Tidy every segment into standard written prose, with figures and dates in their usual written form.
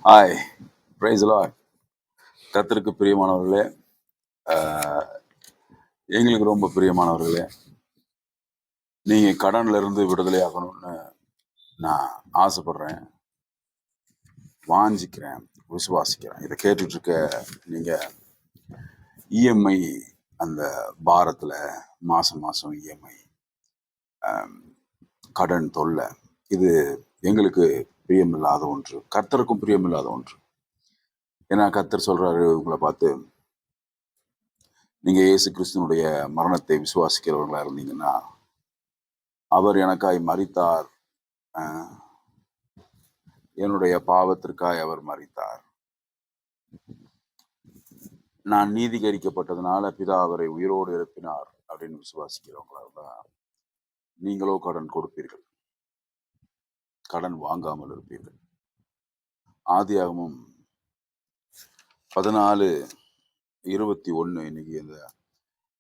Hi, price Lord. கர்த்தருக்கு பிரியமானவர்களே, ஆஹ், எங்களுக்கு ரொம்ப பிரியமானவர்களே, நீங்க கடன்ல இருந்து விடுதலை ஆகணும்னு நான் ஆசைப்படுறேன், வாஞ்சிக்கிறேன், விசுவாசிக்கிறேன். இதை கேட்டுட்டு இருக்க நீங்க இஎம்ஐ அந்த பாரத்துல மாசம் மாசம் இஎம்ஐ கடன் தொல்லை, இது எங்களுக்கு பிரியமில்லாத ஒன்று, கர்த்தருக்கும் பிரியமில்லாத ஒன்று. ஏன்னா கர்த்தர் சொல்றாரு உங்களை பார்த்து, நீங்க இயேசு கிறிஸ்துவனுடைய மரணத்தை விசுவாசிக்கிறவர்களா இருந்தீங்கன்னா, அவர் எனக்காய் மரித்தார், என்னுடைய பாவத்திற்காய் அவர் மரித்தார், நான் நீதிகரிக்கப்பட்டதுனால பிதா அவரை உயிரோடு எழுப்பினார் அப்படின்னு விசுவாசிக்கிறவங்களா இருந்தா நீங்களோ கடன் கொடுப்பீர்கள், கடன் வாங்காமல் இருப்பீர்கள். ஆதியாகமம் 14:21 இன்னைக்கு இந்த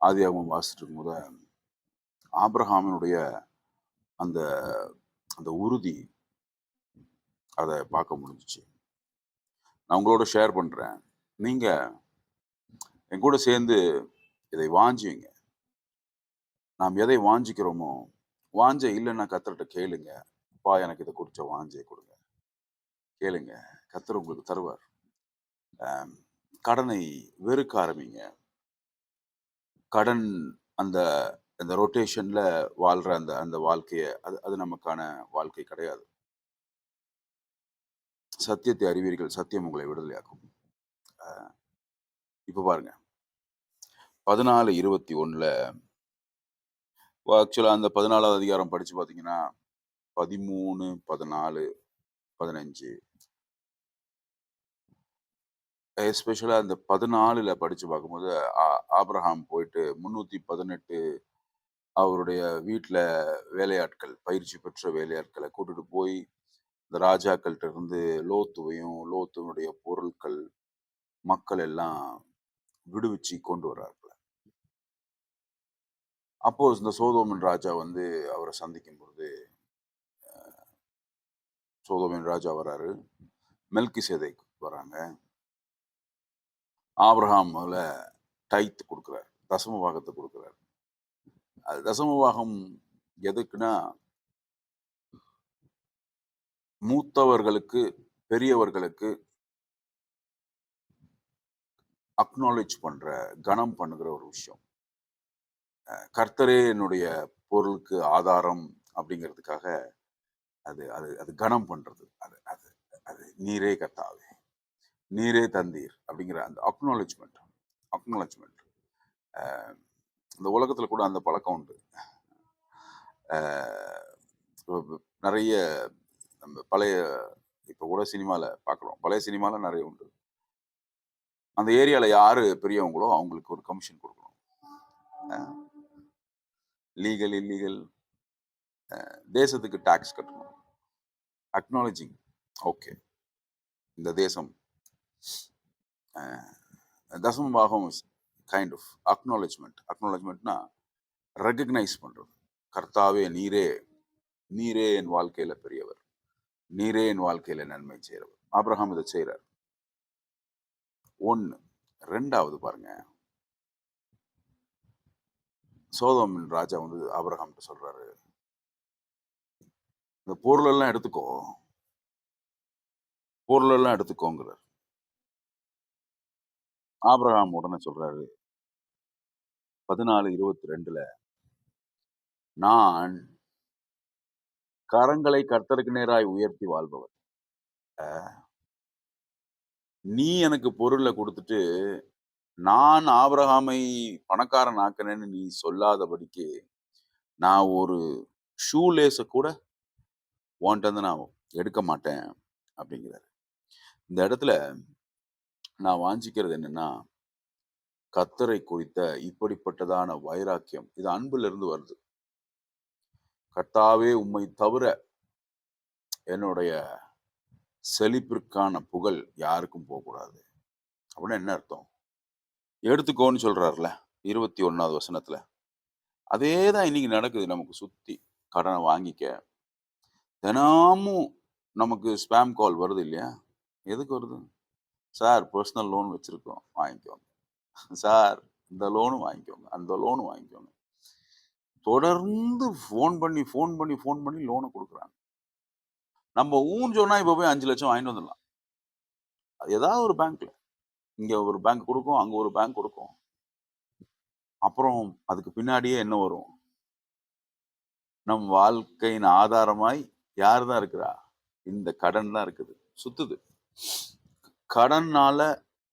ஆதியாகமம் வாசிட்டு இருக்கும்போது ஆபிரகாமினுடைய அந்த அந்த உறுதி அதை பார்க்க முடிஞ்சிச்சு. நான் உங்களோட ஷேர் பண்றேன். நீங்க என் கூட சேர்ந்து இதை வாஞ்சிங்க. நாம் எதை வாஞ்சிக்கிறோமோ, வாஞ்சை இல்லைன்னா கர்த்தர்கிட்ட கேளுங்க, அப்பா எனக்கு இதை குறிச்ச வாஞ்சையை கொடுங்க, கேளுங்க, கர்த்தர் உங்களுக்கு தருவார். கடனை வெறுக்க ஆரம்பிங்க. கடன் அந்த அந்த ரொட்டேஷன்ல வாழ்ற அந்த அந்த வாழ்க்கைய அது அது நமக்கான வாழ்க்கை கிடையாது. சத்தியத்தை அறிவீர்கள், சத்தியம் உங்களை விடுதலையாக்கும். இப்ப பாருங்க, 14:21 ஆக்சுவலா அந்த 14வது அதிகாரம் படிச்சு பார்த்தீங்கன்னா 13, 14, 15 எஸ்பெஷலா அந்த 14ல படிச்சு பார்க்கும்போது ஆபிரகாம் போயிட்டு 318 அவருடைய வீட்டுல வேலையாட்கள், பயிற்சி பெற்ற வேலையாட்களை கூட்டிட்டு போய் இந்த ராஜாக்கள்கிட்ட இருந்து லோத்துவையும் லோத்துவனுடைய பொருட்கள் மக்கள் எல்லாம் விடுவிச்சு கொண்டு வர்றார்கள். அப்போ இந்த சோதோமின் ராஜா வந்து அவரை சந்திக்கும் பொழுது, சோதோமின் ராஜா வராரு, மெல்கிசேதேக் வராங்க. ஆபிரகாம் முதல்ல டைத் கொடுக்குறாரு, தசம பாகத்தை கொடுக்குறாரு. அது தசம பாகம் எதுக்குன்னா, மூத்தவர்களுக்கு, பெரியவர்களுக்கு அக்னாலேஜ் பண்ற, கனம் பண்ணுகிற ஒரு விஷயம். கர்த்தரே என்னுடைய பொருளுக்கு ஆதாரம் அப்படிங்கிறதுக்காக அது அது அது கனம் பண்றது. அது அது அது நீரே கர்த்தாவே, நீரே தந்தீர் அப்படிங்கிற அந்த அக்னாலேஜ்மெண்ட். அக்னாலேஜ்மெண்ட் இந்த உலகத்துல கூட அந்த பழக்கம் உண்டு. நிறைய நம்ம பழைய இப்ப கூட சினிமால பார்க்குறோம், பழைய சினிமால நிறைய உண்டு. அந்த ஏரியால யாரு பெரியவங்களோ அவங்களுக்கு ஒரு கமிஷன் கொடுக்கணும். லீகல் இல்லீகல் தேசத்துக்கு டாக்ஸ் கட்டணும். அக்னாலஜிங், ஓகே, இந்த தேசம் தசம பாகம் கைண்ட் ஆஃப் அக்னாலஜ்மெண்ட். அக்னாலஜ்மெண்ட்னா ரெகக்னைஸ் பண்றது. கர்த்தாவே நீரே, நீரே என் வாழ்க்கையில பெரியவர், நீரே என் வாழ்க்கையில நன்மை செய்யறவர். ஆபிரகாம் இதை செய்யறார். ஒண்ணு. ரெண்டாவது பாருங்க, சோதோமின் ராஜா வந்து ஆபிரகாம் சொல்றாரு, இந்த பொருள் எல்லாம் எடுத்துக்கோ, பொருள் எல்லாம் எடுத்துக்கோங்கிறார். ஆபிரகாம் உடனே சொல்றாரு 14:22, நான் கரங்களை கர்த்தருக்கு நேராய் உயர்த்தி வாழ்பவர், நீ எனக்கு பொருளை கொடுத்துட்டு நான் ஆபிரகாமை பணக்காரன் ஆக்கினேன்னு நீ சொல்லாதபடிக்கு நான் ஒரு ஷூ லேஸ கூட உன்கிட்ட வந்து நான் எடுக்க மாட்டேன் அப்படிங்கிறாரு. இந்த இடத்துல நான் வாஞ்சிக்கிறது என்னன்னா, கர்த்தரை குறித்த இப்படிப்பட்டதான வைராக்கியம், இது அன்புல இருந்து வருது. கர்த்தாவே உம்மை தவிர என்னுடைய செழிப்பிற்கான புகழ் யாருக்கும் போகக்கூடாது அப்படின்னு என்ன அர்த்தம்? எடுத்துக்கோன்னு சொல்றாருல 21வது வசனத்துல. அதேதான் இன்னைக்கு நடக்குது நமக்கு சுத்தி. கடனை வாங்கிக்க, தினமும் நமக்கு ஸ்பாம் கால் வருது இல்லையா? எதுக்கு வருது? சார் பர்சனல் லோன் வச்சிருக்கோம். வாங்கிக்கோங்க. சார் இந்த லோனும் வாங்கிக்கோங்க. அந்த லோனும் வாங்கிக்கோங்க. தொடர்ந்து ஃபோன் பண்ணி லோன குடுக்குறாங்க. நம்ம ஊன்னு சொன்னா இப்ப போய் 5,00,000 வாங்கிட்டு வந்துடலாம். ஏதாவது ஒரு பேங்க்ல. இங்க ஒரு பேங்க் குடுக்கும், அங்க ஒரு பேங்க் குடுக்கும். அப்புறம் அதுக்கு பின்னாடியே என்ன வரும்? நம் வாழ்க்கையின் ஆதாரமாய் யார் தான் இருக்கிறா? இந்த கடன் தான் இருக்குது. சுத்துது. கடன்னால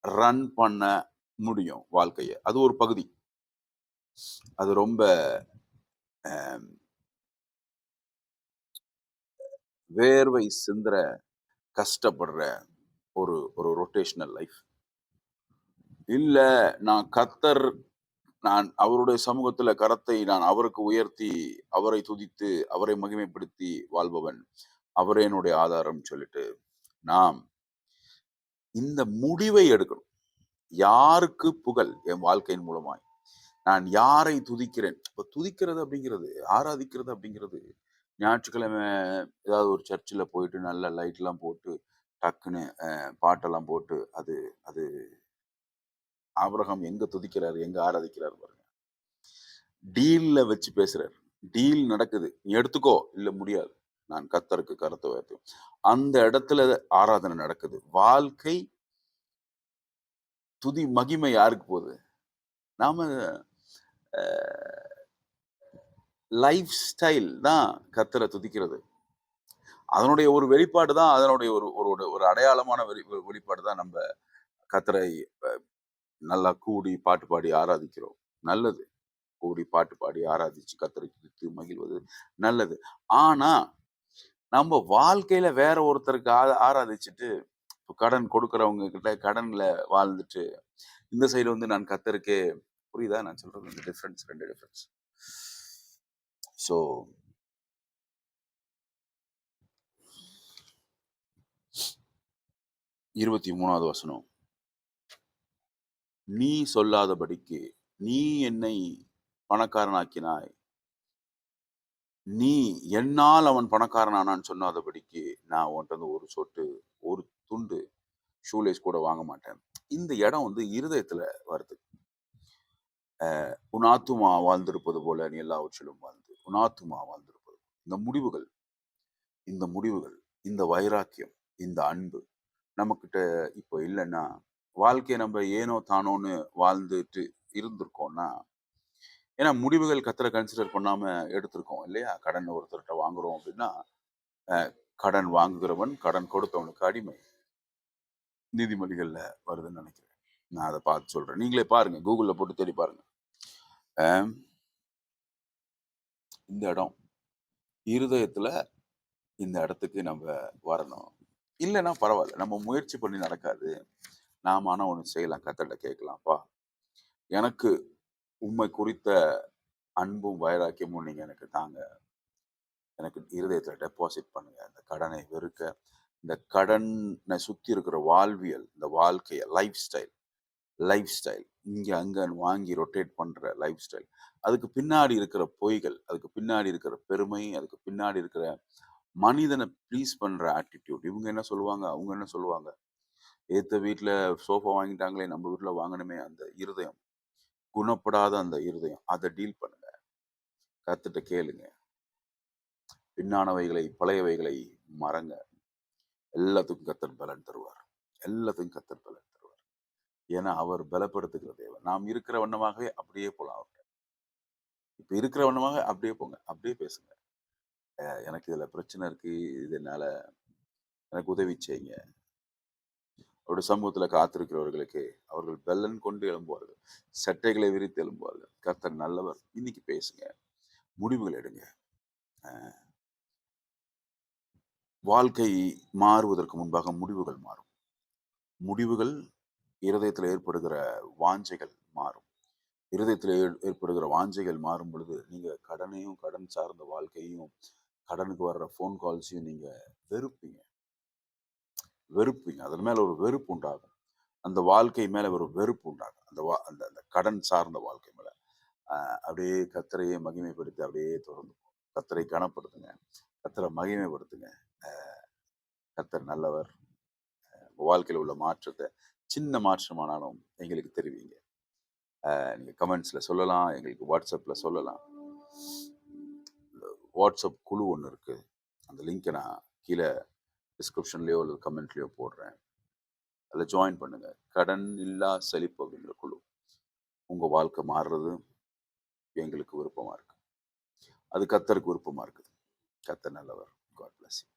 ரன் பண்ண முடியும் வாழ்க்கைய. அது ஒரு பகுதி. அது ரொம்ப அ வேர்வை சிந்துற, கஷ்டப்படுற ஒரு ஒரு ரொட்டேஷனல் லைஃப். இல்ல நான் அவருடைய சமூகத்தில கரத்தை நான் அவருக்கு உயர்த்தி, அவரை துதித்து, அவரை மகிமைப்படுத்தி வாழ்பவன். அவரே என்னுடைய ஆதாரம்னு சொல்லிட்டு, நாம் இந்த முடிவை எடுக்கணும். யாருக்கு புகழ் என் வாழ்க்கையின் மூலமாய்? நான் யாரை துதிக்கிறேன்? இப்ப துதிக்கிறது அப்படிங்கிறது, ஆராதிக்கிறது அப்படிங்கிறது, ஞாயிற்றுக்கிழமை ஏதாவது ஒரு சர்ச்சில போயிட்டு நல்ல லைட்லாம் போட்டு, டக்குன்னு பாட்டெல்லாம் போட்டு, அது அது ஆபிரகாம் எங்க துதிக்கிறாரு, எங்க ஆராதிக்கிறாரு பாருங்க. டீல்ல வச்சு பேசுறாரு. டீல் நடக்குது. நீ எடுத்துக்கோ. இல்ல முடியாது. நான் கர்த்தருக்கு கரத்த உயர்த்துவேன். அந்த இடத்துல ஆராதனை நடக்குது. வாழ்க்கை, துதி, மகிமை யாருக்கு போகுது? நாம அ லைஃப் ஸ்டைல் தான் கர்த்தர துதிக்கிறது. அதனுடைய ஒரு வெளிப்பாடு தான் அதனுடைய ஒரு ஒரு ஒரு அடையாளமான வெளிப்பாடு தான் நம்ப கர்த்தரை நல்லா கூடி பாட்டு பாடி ஆராதிக்கிறோம். நல்லது. கூடி பாட்டு பாடி ஆராதிச்சு கர்த்தரை துதித்து மகிழ்வது நல்லது. ஆனா, நம்ம வாழ்க்கையில வேற ஒருத்தருக்கு ஆராதிச்சுட்டு, இப்ப கடன் கொடுக்கிறவங்க கிட்ட கடன்ல வாழ்ந்துட்டு, இந்த சைடு வந்து நான் கர்த்தருக்கே புரியுதா நான் சொல்றது? இந்த டிஃபரன்ஸ் 2 டிஃபரன்ஸ். ஸோ 23வது வசனம். "நீ சொல்லாதபடிக்கு நீ என்னை பணக்காரனாக்கினாய். நீ என்னால் அவன் பணக்காரன் ஆனான்னு சொல்லாதபடிக்கு, நான் உன்ட்ட இருந்து ஒரு சொட்டு, ஒரு துண்டு ஷூ லேஸ் கூட வாங்க மாட்டேன்." இந்த இடம் வந்து இருதயத்துல வருது. "உன் ஆத்துமா வாழ்ந்திருப்பது போல நீ எல்லாவற்றிலும் வாழ்ந்து, உன் ஆத்துமா வாழ்ந்திருப்பது." இந்த முடிவுகள் இந்த முடிவுகள், இந்த வைராக்கியம், இந்த அன்பு நம்மகிட்ட இப்போ இல்லன்னா, வாழ்க்கைய நம்ம ஏனோ தானோன்னு வாழ்ந்துட்டு இருந்திருக்கோம்னா, ஏன்னா முடிவுகள் கர்த்தர கன்சிடர் பண்ணாம எடுத்திருக்கோம் இல்லையா? கடன் ஒருத்தர்ட்ட வாங்குறோம் அப்படின்னா, அ கடன் வாங்குகிறவன் கடன் கொடுத்தவனுக்கு அடிமை. நீதிமொழிகள்ல வருதுன்னு நெனைக்கிறேன். நான் அத பார்த்து சொல்றேன். நீங்களே பாருங்க. Googleல போட்டு தேடி பாருங்க. அ இந்த இடம் இருதயத்துல இந்த இடத்துக்கு நம்ப வரணும். இல்லன்னா பரவால்ல. நம்ம முயற்சி பண்ணி நடக்காது. நாம ஆனா ஒண்ணு செய்யலாம். கர்த்தர்ட்ட கேட்கலாம்ப்பா. எனக்கு உம்மை குறித்த அன்பும், வைராக்கியமும் நீங்க எனக்கு தாங்க. எனக்கு இருதயத்துல டெபாசிட் பண்ணுங்க. அந்த கடனை வெறுக்க, இந்த கடன சுத்தி இருக்கிற வாழ்வியல், இந்த வாழ்க்கைய லைஃப் ஸ்டைல் இங்க, அங்கன்னு வாங்கி ரொட்டேட் பண்ற லைஃப் ஸ்டைல். அதுக்கு பின்னாடி இருக்கிற பொய்கள், அதுக்கு பின்னாடி இருக்கிற பெருமை, அதுக்கு பின்னாடி இருக்கிற மனிதன ப்ளீஸ் பண்ற ஆட்டிட்யூட். இவங்க என்ன சொல்லுவாங்க? அவங்க என்ன சொல்லுவாங்க? எதுத்த வீட்ல சோஃபா வாங்கிட்டாங்களே, நம்ம வீட்ல வாங்கணுமே அந்த இருதயம். குணப்படாத அந்த இருதயம். அத டீல் பண்ணுங்க. கர்த்தர்ட்ட கேளுங்க. பின்னானவைகளை, பழையவைகளை மறங்க. எல்லாத்துக்கும் கர்த்தர் பலன் தருவார். எல்லாத்துக்கும் கர்த்தர் பலன் தருவார். ஏன்னா, அவர் பலப்படுத்துகிற தேவன். நாம் இருக்கிற வண்ணமாகவே அப்படியே போலாம் அவர்ட்ட. இப்ப இருக்கிற வண்ணமாக அப்படியே போங்க. அப்படியே பேசுங்க. எனக்கு இதுல பிரச்சனை இருக்கு. இதனால எனக்கு உதவி செய்யுங்க. அவருடைய சமூகத்துல காத்திருக்கிறவர்களுக்கு அவர்கள் பெலன் கொண்டு எழும்புவார்கள். சட்டைகளை விரித்து எழும்புவார்கள். கர்த்தர் நல்லவர். இன்னைக்கு பேசுங்க. முடிவுகள் எடுங்க. அ வாழ்க்கை மாறுவதற்கு முன்பாக முடிவுகள் மாறும். முடிவுகள் இருதயத்துல ஏற்படுகிற வாஞ்சைகள் மாறும். இருதயத்துல ஏற்படுகிற வாஞ்சைகள் மாறும் பொழுது, நீங்க கடனையும், கடன் சார்ந்த வாழ்க்கையையும், கடனுக்கு வர்ற ஃபோன் கால்ஸையும் நீங்க வெறுப்பீங்க. வெறுப்பீங்க. அதன் மேல ஒரு வெறுப்பு உண்டாகும். அந்த வாழ்க்கை மேல ஒரு வெறுப்பு உண்டாகும். அந்த அந்த கடன் சார்ந்த வாழ்க்கை மேல. அ அப்படியே கர்த்தரையே மகிமைப்படுத்தி அப்படியே தொடர்ந்து போங்க. கர்த்தரை கனப்படுத்துங்க. கர்த்தரை மகிமைப்படுத்துங்க. கர்த்தர் நல்லவர். உங்கள் வாழ்க்கையில் உள்ள மாற்றத்தை சின்ன மாற்றமானாலும் எங்களுக்கு தெரிவிங்க. நீங்கள் கமெண்ட்ஸில் சொல்லலாம், எங்களுக்கு வாட்ஸ்அப்பில் சொல்லலாம். வாட்ஸ்அப் குழு ஒன்று இருக்குது. அந்த லிங்க்கை நான் கீழே டிஸ்கிரிப்ஷன்லேயோ அல்லது கமெண்ட்லேயோ போடுறேன். அதில் ஜாயின் பண்ணுங்கள். கடன் இல்லா செழிப்பு அப்படிங்கிற குழு. உங்கள் வாழ்க்கை மாறுறது எங்களுக்கு விருப்பமாக இருக்குது. அது கர்த்தருக்கு விருப்பமாக இருக்குது. கர்த்தர் நல்லவர். God bless you.